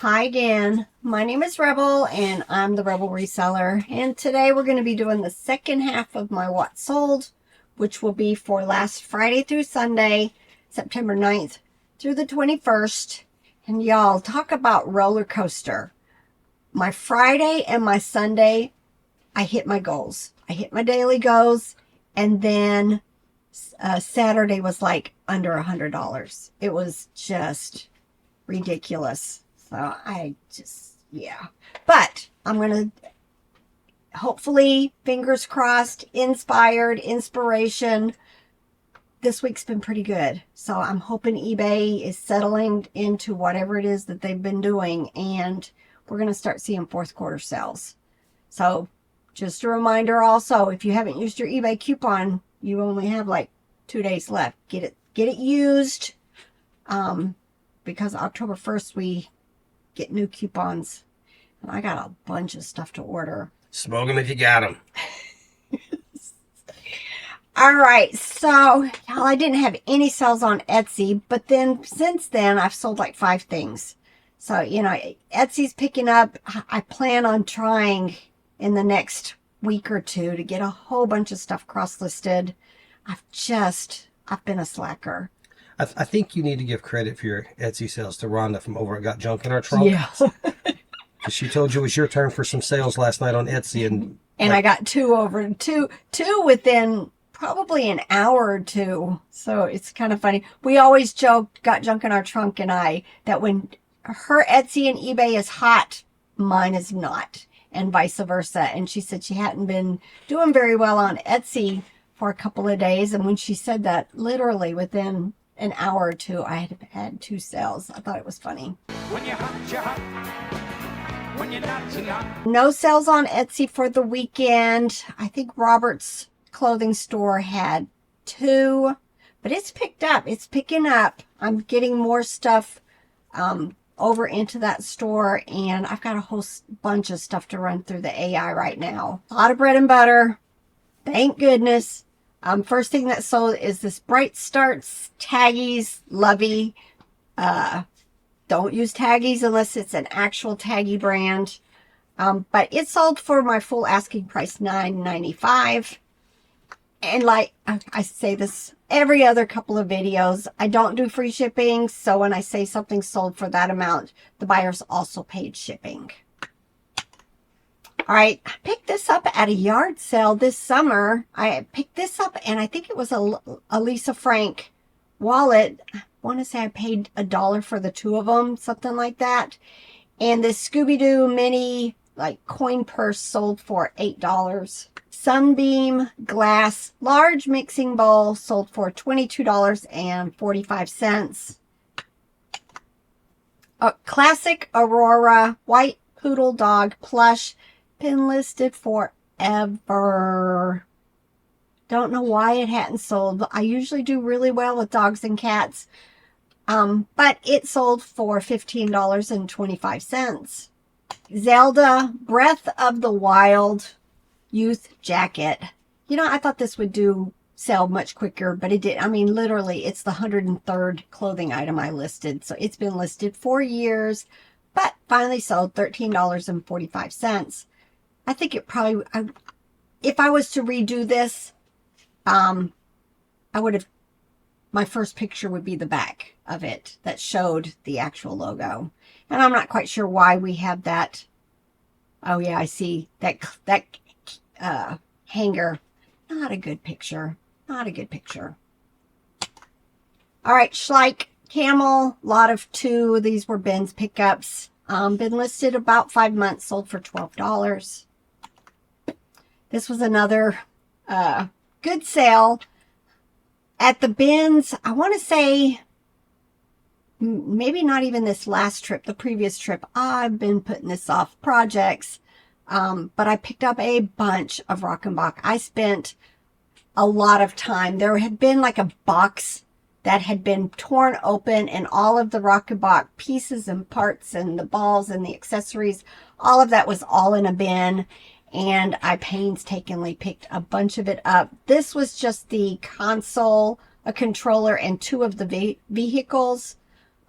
Hi again, my name is Rebel and I'm the Rebel Reseller, and today we're going to be doing the second half of my What Sold, which will be for last Friday through Sunday, September 9th through the 21st. And y'all, talk about roller coaster. My Friday and my Sunday, I hit my goals. I hit my daily goals, and then Saturday was like under $100. It was just ridiculous. So yeah. But I'm going to hopefully, fingers crossed, inspiration. This week's been pretty good. So I'm hoping eBay is settling into whatever it is that they've been doing. And we're going to start seeing fourth quarter sales. So just a reminder also, if you haven't used your eBay coupon, you only have like 2 days left. Get it used. Because October 1st, we get new coupons. And I got a bunch of stuff to order. Smoke them if you got them. All right, so y'all, I didn't have any sales on Etsy, but then since then I've sold like 5 things. So, Etsy's picking up. I plan on trying in the next week or two to get a whole bunch of stuff cross-listed. I've been a slacker. I think you need to give credit for your Etsy sales to Rhonda from over at Got Junk in Our Trunk. Yeah. She told you it was your turn for some sales last night on Etsy. And I got two within probably an hour or two. So it's kind of funny. We always joked, Got Junk in Our Trunk and I, that when her Etsy and eBay is hot, mine is not, and vice versa. And she said she hadn't been doing very well on Etsy for a couple of days. And when she said that, literally within an hour or two, I had 2 sales. I thought it was funny. When you're hot, you're hot. When you're not, you're not. No sales on Etsy for the weekend. I think Robert's clothing store had 2, but it's picked up. It's picking up. I'm getting more stuff over into that store, and I've got a whole bunch of stuff to run through the AI right now. A lot of bread and butter. Thank goodness. First thing that sold is this Bright Starts Taggies Lovey. Don't use Taggies unless it's an actual Taggy brand. But it sold for my full asking price, $9.95. And like I say this every other couple of videos, I don't do free shipping. So when I say something sold for that amount, the buyers also paid shipping. All right, I picked this up at a yard sale this summer. I picked this up, and I think it was a Lisa Frank wallet. I want to say I paid $1 for the 2 of them, something like that. And this Scooby-Doo mini coin purse sold for $8. Sunbeam glass large mixing bowl sold for $22.45. A classic Aurora white poodle dog plush. Been listed forever. Don't know why it hadn't sold. I usually do really well with dogs and cats. But it sold for $15.25. Zelda Breath of the Wild youth jacket. I thought this would sell much quicker, but it did. I mean, literally, it's the 103rd clothing item I listed. So it's been listed for years, but finally sold $13.45. I think it probably, if I was to redo this, my first picture would be the back of it that showed the actual logo. And I'm not quite sure why we have that. Oh yeah, I see that hanger. Not a good picture. Not a good picture. All right, Schleich Camel, lot of 2. These were Ben's pickups. Been listed about 5 months, sold for $12. This was another good sale at the bins. I want to say maybe not even this last trip, the previous trip. I've been putting this off projects, but I picked up a bunch of Rockenbach. I spent a lot of time. There had been like a box that had been torn open, and all of the Rockenbach pieces and parts and the balls and the accessories, all of that was all in a bin. And I painstakingly picked a bunch of it up. This was just the console, a controller, and 2 of the vehicles.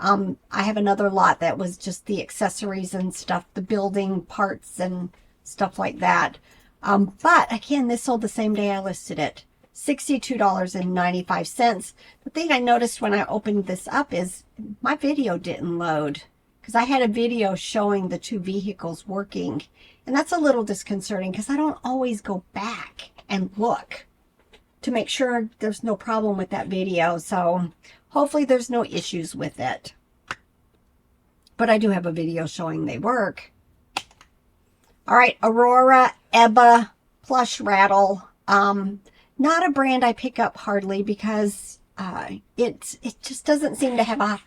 I have another lot that was just the accessories and stuff, the building parts and stuff like that. But again, this sold the same day I listed it. $62.95. The thing I noticed when I opened this up is my video didn't load because I had a video showing the two vehicles working. And that's a little disconcerting because I don't always go back and look to make sure there's no problem with that video. So hopefully there's no issues with it. But I do have a video showing they work. All right, Aurora Ebba Plush Rattle. Not a brand I pick up hardly because it just doesn't seem to have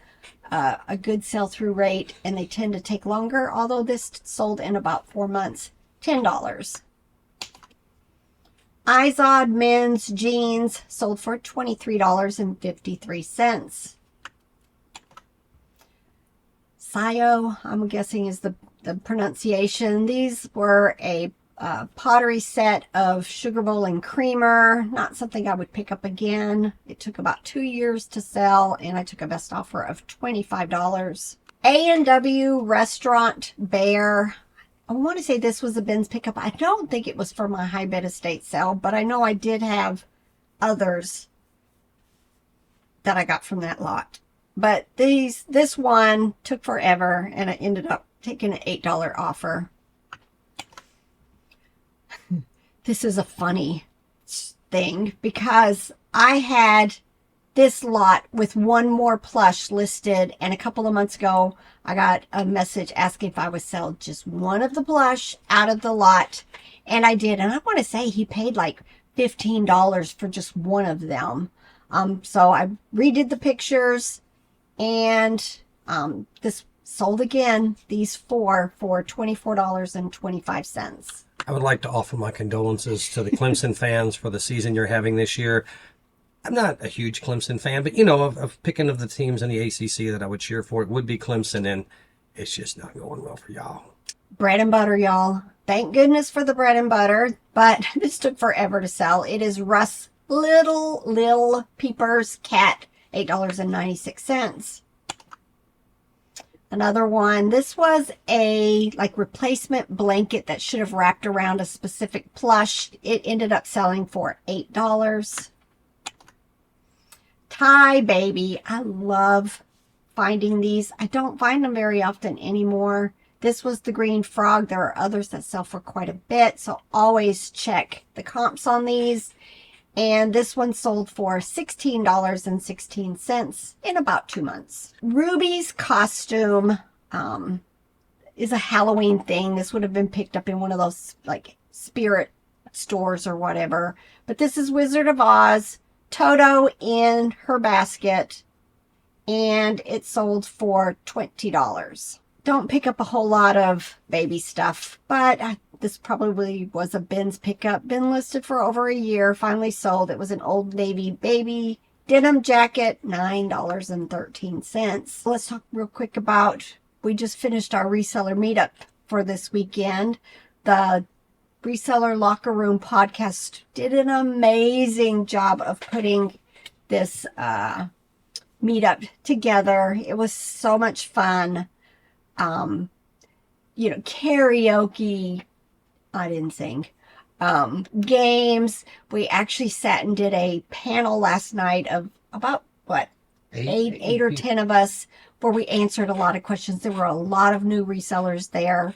a good sell-through rate, and they tend to take longer, although this sold in about 4 months. $10. Izod men's jeans sold for $23.53. Sayo, I'm guessing is the pronunciation. These were a pottery set of sugar bowl and creamer. Not something I would pick up again. It took about 2 years to sell, and I took a best offer of $25. A&W Restaurant Bear. I want to say this was a Ben's pickup. I don't think it was for my high bed estate sale, but I know I did have others that I got from that lot. But this one took forever, and I ended up taking an $8 offer. This is a funny thing because I had this lot with one more plush listed, and a couple of months ago I got a message asking if I would sell just one of the plush out of the lot, and I did. And I want to say he paid like $15 for just one of them. So I redid the pictures, and this sold again, these four for $24.25. I would like to offer my condolences to the Clemson fans for the season you're having this year. I'm not a huge Clemson fan, but of picking of the teams in the ACC that I would cheer for, it would be Clemson, and it's just not going well for y'all. Bread and butter, y'all. Thank goodness for the bread and butter, but this took forever to sell. It is Russ Lil Peepers Cat, $8.96. Another one. This was a replacement blanket that should have wrapped around a specific plush. It ended up selling for $8. Tie Baby. I love finding these. I don't find them very often anymore. This was the green frog. There are others that sell for quite a bit, so always check the comps on these. And this one sold for $16.16 in about 2 months. Ruby's Costume is a Halloween thing. This would have been picked up in one of those spirit stores or whatever. But this is Wizard of Oz, Toto in her basket, and it sold for $20. Don't pick up a whole lot of baby stuff, but this probably was a Ben's pickup. Been listed for over a year, finally sold. It was an Old Navy baby denim jacket, $9.13. Let's talk real quick about, we just finished our reseller meetup for this weekend. The Reseller Locker Room podcast did an amazing job of putting this meetup together. It was so much fun. Karaoke. I didn't sing. Games. We actually sat and did a panel last night of about, eight or 10 of us, where we answered a lot of questions. There were a lot of new resellers there.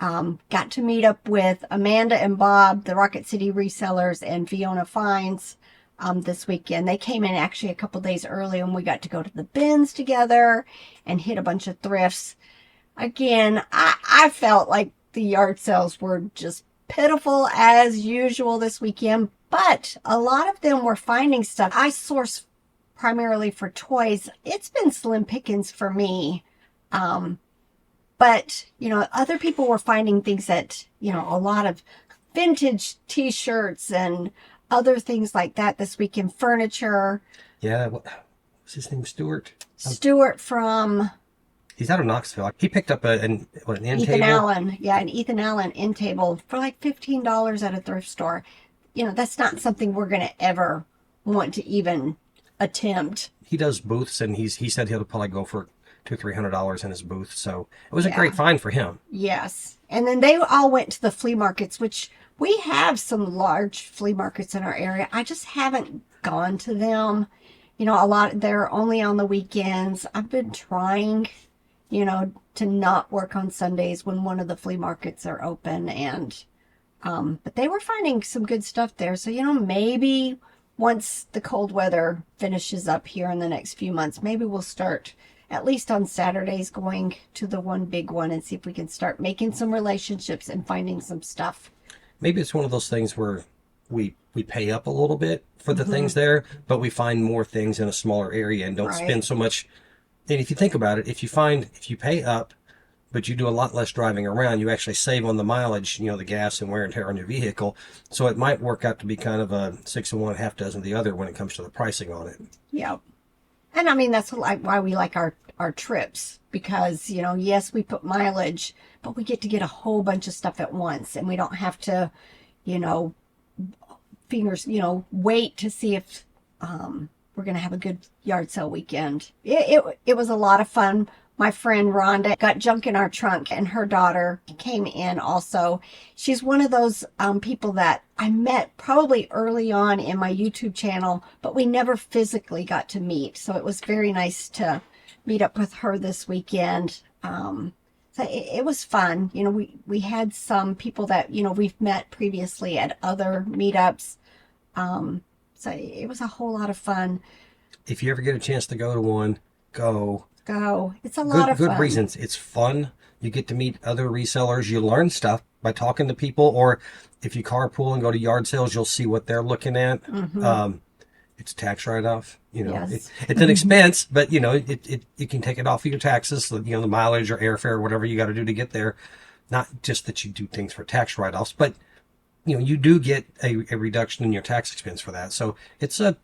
Got to meet up with Amanda and Bob, the Rocket City resellers, and Fiona Fines this weekend. They came in actually a couple days early, and we got to go to the bins together and hit a bunch of thrifts. Again, I felt like the yard sales were just pitiful as usual this weekend, but a lot of them were finding stuff. I source primarily for toys. It's been slim pickings for me. But, other people were finding things that, a lot of vintage t-shirts and other things like that this weekend. Furniture. Yeah, what's his name? Stuart? Stuart from... He's out of Knoxville. He picked up an end Ethan table. Allen. Yeah, an Ethan Allen end table for like $15 at a thrift store. That's not something we're going to ever want to even attempt. He does booths, and he said he'll probably go for $200-300 in his booth. So it was a Yeah. great find for him. Yes. And then they all went to the flea markets, which we have some large flea markets in our area. I just haven't gone to them. You know, a lot, they're only on the weekends. I've been trying, you know, to not work on Sundays when one of the flea markets are open. And, but they were finding some good stuff there. So, you know, maybe once the cold weather finishes up here in the next few months, maybe we'll start at least on Saturdays going to the one big one and see if we can start making some relationships and finding some stuff. Maybe it's one of those things where we pay up a little bit for the things there, but we find more things in a smaller area and don't Right. spend so much. And if you think about it, if you pay up, but you do a lot less driving around, you actually save on the mileage, you know, the gas and wear and tear on your vehicle. So it might work out to be kind of a 6 of one, half dozen of the other when it comes to the pricing on it. Yeah. And I mean, that's why we like our trips, because, you know, yes, we put mileage, but we get to get a whole bunch of stuff at once, and we don't have to, you know, wait to see if we're going to have a good yard sale weekend. It was a lot of fun. My friend Rhonda got junk in our trunk, and her daughter came in also. She's one of those people that I met probably early on in my YouTube channel, but we never physically got to meet. So it was very nice to meet up with her this weekend. So it was fun. You know, we had some people that, you know, we've met previously at other meetups. So it was a whole lot of fun. If you ever get a chance to go to one, go. It's a lot of fun. Good reasons. It's fun. You get to meet other resellers. You learn stuff by talking to people, or if you carpool and go to yard sales, you'll see what they're looking at. It's tax write-off. You know, Yes. it's an expense, but you know, you can take it off of your taxes. So, you know, the mileage or airfare, or whatever you got to do to get there. Not just that you do things for tax write-offs, but you know, you do get a reduction in your tax expense for that. So it's a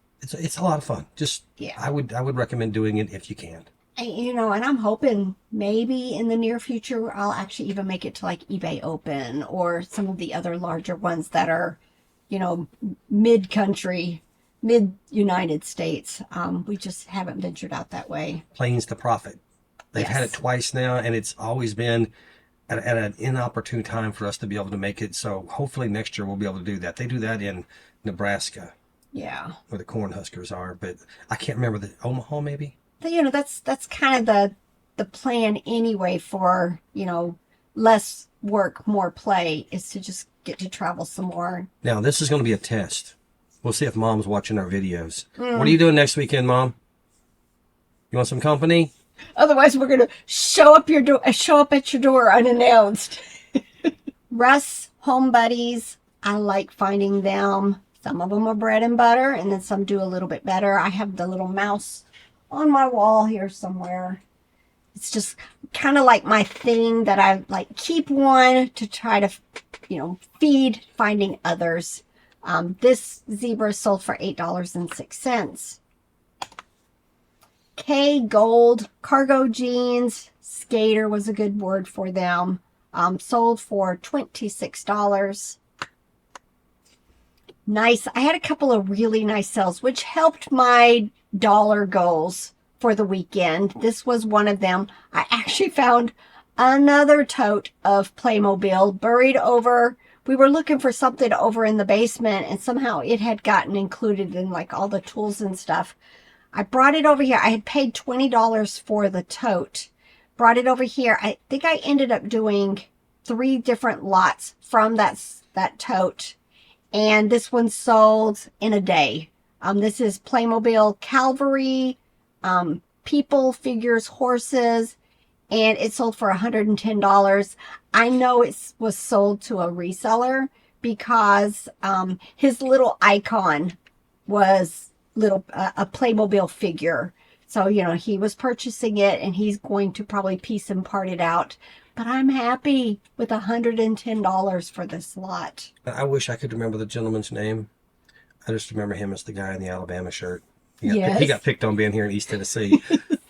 lot of fun. Just Yeah. I would recommend doing it if you can. You know, and I'm hoping maybe in the near future I'll actually even make it to like eBay Open or some of the other larger ones that are, you know, mid-country, mid-United States. We just haven't ventured out that way. Planes to profit. They've had it Yes. twice now, and it's always been at an inopportune time for us to be able to make it. So hopefully next year we'll be able to do that. They do that in Nebraska, Yeah. where the Cornhuskers are, but I can't remember Omaha maybe. But, you know, that's kind of the plan anyway for, you know, less work, more play, is to just get to travel some more. Now this is going to be a test. We'll see if Mom's watching our videos. What are you doing next weekend, Mom? You want some company? Otherwise, we're gonna show up at your door unannounced. Russ Home Buddies, I like finding them. Some of them are bread and butter, and then some do a little bit better. I have the little mouse on my wall here somewhere. It's just kind of like my thing that I like keep one to try to, you know, feed finding others. This zebra sold for $8.06. K Gold cargo jeans, skater was a good word for them. Sold for $26. Nice. I had a couple of really nice sales, which helped my dollar goals for the weekend. This was one of them. I actually found another tote of Playmobil buried over. We were looking for something over in the basement, and somehow it had gotten included in like all the tools and stuff. I brought it over here. I had paid $20 for the tote. Brought it over here. I think I ended up doing 3 different lots from that tote. And this one sold in a day. This is Playmobil Calvary, people, figures, horses, and it sold for $110. I know it was sold to a reseller because his little icon was a Playmobil figure. So, you know, he was purchasing it and he's going to probably piece and part it out. But I'm happy with $110 for this lot. I wish I could remember the gentleman's name. I just remember him as the guy in the Alabama shirt. He Yes. got picked on being here in East Tennessee.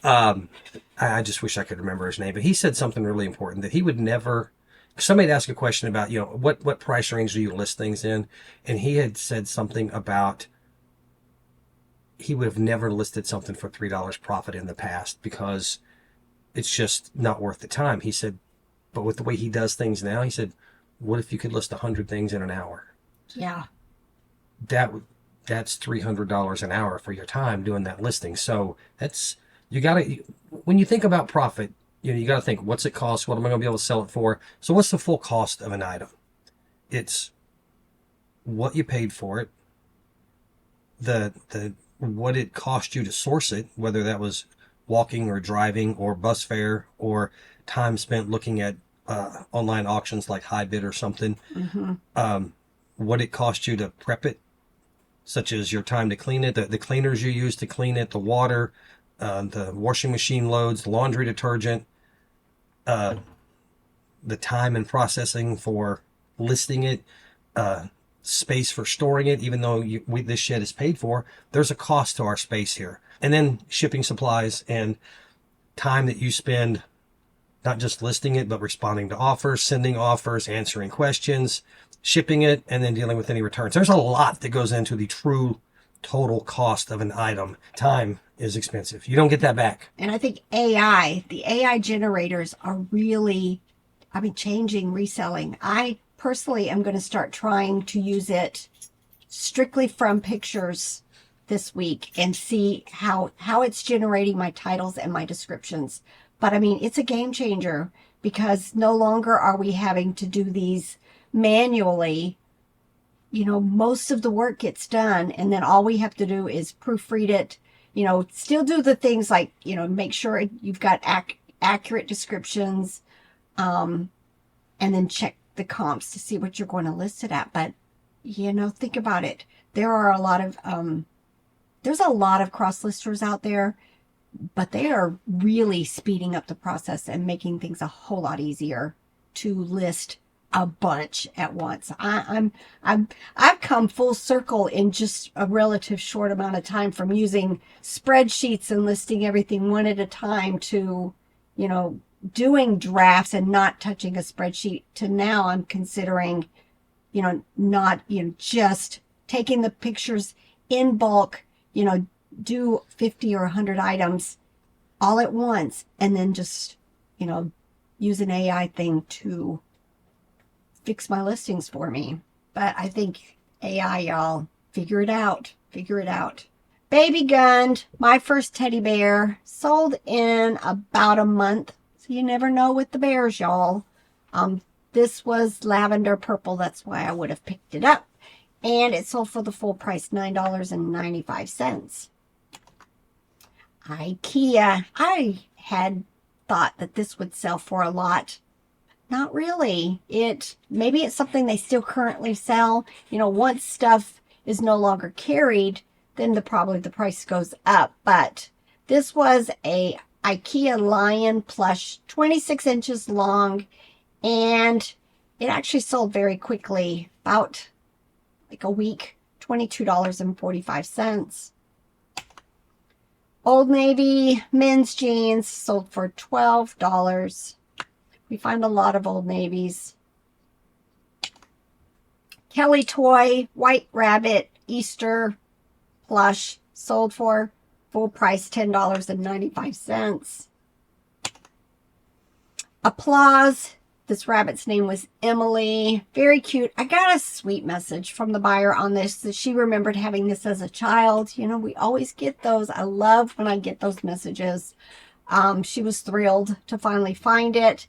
I just wish I could remember his name. But he said something really important, that he would never... Somebody asked a question about, you know, what price range do you list things in? And he had said something about he would have never listed something for $3 profit in the past because it's just not worth the time. He said, but with the way he does things now, he said, what if you could list 100 things in an hour? Yeah. That's $300 an hour for your time doing that listing. So that's, you got to, when you think about profit, you got to think, what's it cost? What am I going to be able to sell it for? So what's the full cost of an item? It's what you paid for it, the what it cost you to source it, whether that was walking or driving or bus fare or time spent looking at online auctions like Highbid or something. What it cost you to prep it, such as your time to clean it, the cleaners you use to clean it, the water, the washing machine loads, the laundry detergent, the time and processing for listing it, space for storing it, even though this shed is paid for, there's a cost to our space here. And then shipping supplies and time that you spend not just listing it, but responding to offers, sending offers, answering questions, shipping it, and then dealing with any returns. There's a lot that goes into the true total cost of an item. Time is expensive. You don't get that back. And I think the AI generators are really, changing reselling. I personally am going to start trying to use it strictly from pictures this week and see how it's generating my titles and my descriptions. But it's a game changer because no longer are we having to do these manually. Most of the work gets done and then all we have to do is proofread it, still do the things like, make sure you've got accurate descriptions, and then check the comps to see what you're going to list it at. But, think about it. There are there's a lot of cross listers out there, but they are really speeding up the process and making things a whole lot easier to list a bunch at once. I've come full circle in just a relative short amount of time from using spreadsheets and listing everything one at a time to, doing drafts and not touching a spreadsheet to now I'm considering, not, just taking the pictures in bulk, do 50 or 100 items all at once and then just, use an AI thing to fix my listings for me. But I think AI, y'all, figure it out. Baby Gunned, my first teddy bear, sold in about a month. So you never know with the bears, y'all. This was lavender purple. That's why I would have picked it up. And it sold for the full price, $9.95. IKEA. I had thought that this would sell for a lot. Not really. Maybe it's something they still currently sell. Once stuff is no longer carried, then probably the price goes up. But this was a IKEA lion plush, 26 inches long, and it actually sold very quickly, about like a week, $22.45. Old Navy men's jeans sold for $12. We find a lot of Old Navies. Kelly Toy White Rabbit Easter plush sold for full price $10.95. Applause. This rabbit's name was Emily. Very cute. I got a sweet message from the buyer on this that she remembered having this as a child. We always get those. I love when I get those messages. She was thrilled to finally find it.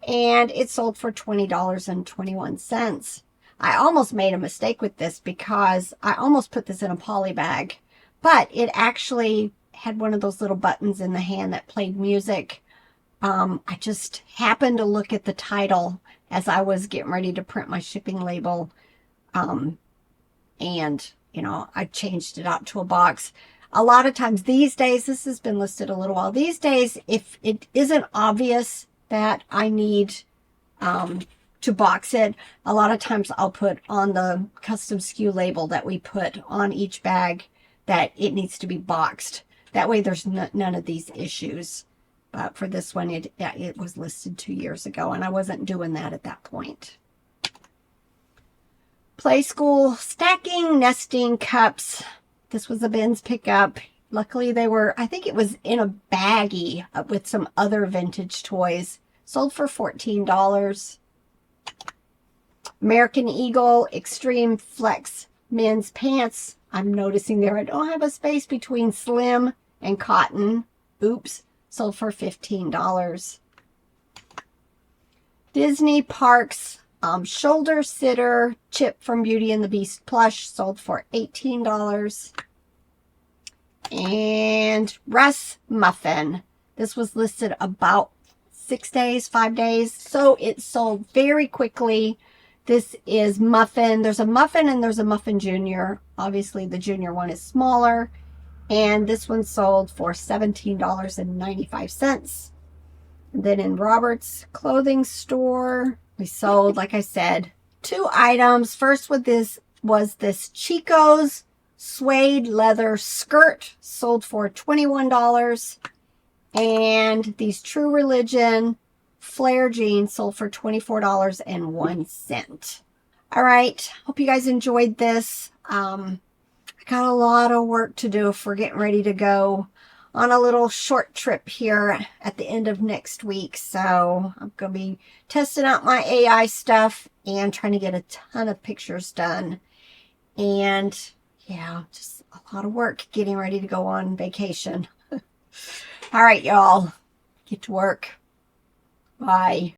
And it sold for $20.21. I almost made a mistake with this because I almost put this in a poly bag. But it actually had one of those little buttons in the hand that played music. I just happened to look at the title as I was getting ready to print my shipping label. And, I changed it out to a box. A lot of times these days, this has been listed a little while. These days, if it isn't obvious that I need to box it, a lot of times I'll put on the custom SKU label that we put on each bag that it needs to be boxed. That way there's none of these issues. But for this one, it was listed 2 years ago, and I wasn't doing that at that point. Play School Stacking Nesting Cups. This was a Ben's pickup. Luckily they were, I think it was in a baggie with some other vintage toys. Sold for $14. American Eagle Extreme Flex men's pants. I'm noticing there I don't have a space between slim and cotton. Oops. Sold for $15. Disney Parks shoulder sitter Chip from Beauty and the Beast plush. Sold for $18. And Russ Muffin. This was listed about 6 days, 5 days. So it sold very quickly. This is Muffin. There's a Muffin and there's a Muffin Junior. Obviously the Junior one is smaller. And this one sold for $17.95. Then in Robert's clothing store, we sold, like I said, 2 items. First with this was this Chico's suede leather skirt, sold for $21. And these True Religion flare jeans sold for $24.01. All right, hope you guys enjoyed this. I got a lot of work to do if we're getting ready to go on a little short trip here at the end of next week. So I'm going to be testing out my AI stuff and trying to get a ton of pictures done. And yeah, just a lot of work getting ready to go on vacation. All right, y'all, get to work. Bye.